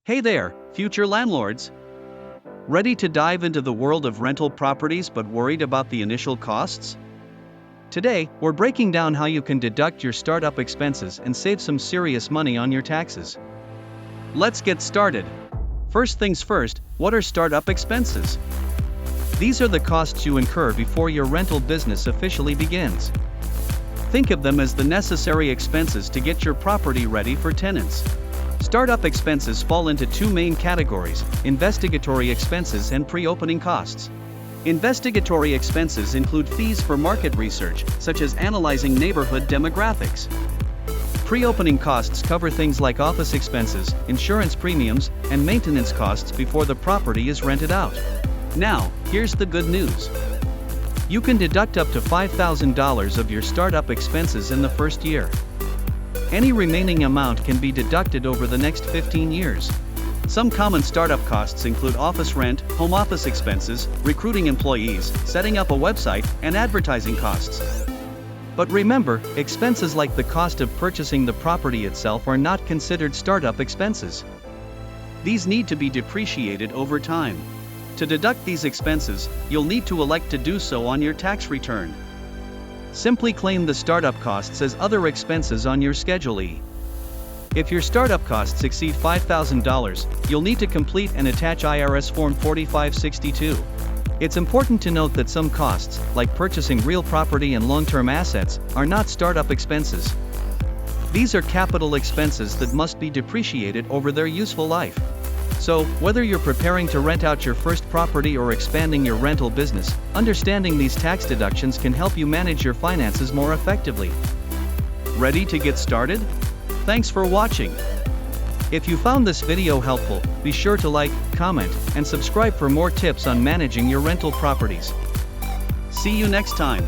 Hey there, future landlords! Ready to dive into the world of rental properties but worried about the initial costs? Today, we're breaking down how you can deduct your startup expenses and save some serious money on your taxes. Let's get started. First things first, what are startup expenses? These are the costs you incur before your rental business officially begins. Think of them as the necessary expenses to get your property ready for tenants. Startup expenses fall into two main categories: investigatory expenses and pre-opening costs. Investigatory expenses include fees for market research, such as analyzing neighborhood demographics. Pre-opening costs cover things like office expenses, insurance premiums, and maintenance costs before the property is rented out. Now, here's the good news. You can deduct up to $5,000 of your startup expenses in the first year. Any remaining amount can be deducted over the next 15 years. Some common startup costs include office rent, home office expenses, recruiting employees, setting up a website, and advertising costs. But remember, expenses like the cost of purchasing the property itself are not considered startup expenses. These need to be depreciated over time. To deduct these expenses, you'll need to elect to do so on your tax return. Simply claim the startup costs as other expenses on your Schedule E. If your startup costs exceed $5,000, you'll need to complete and attach IRS Form 4562. It's important to note that some costs, like purchasing real property and long-term assets, are not startup expenses. These are capital expenses that must be depreciated over their useful life. So, whether you're preparing to rent out your first property or expanding your rental business, understanding these tax deductions can help you manage your finances more effectively. Ready to get started? Thanks for watching. If you found this video helpful, be sure to like, comment, and subscribe for more tips on managing your rental properties. See you next time.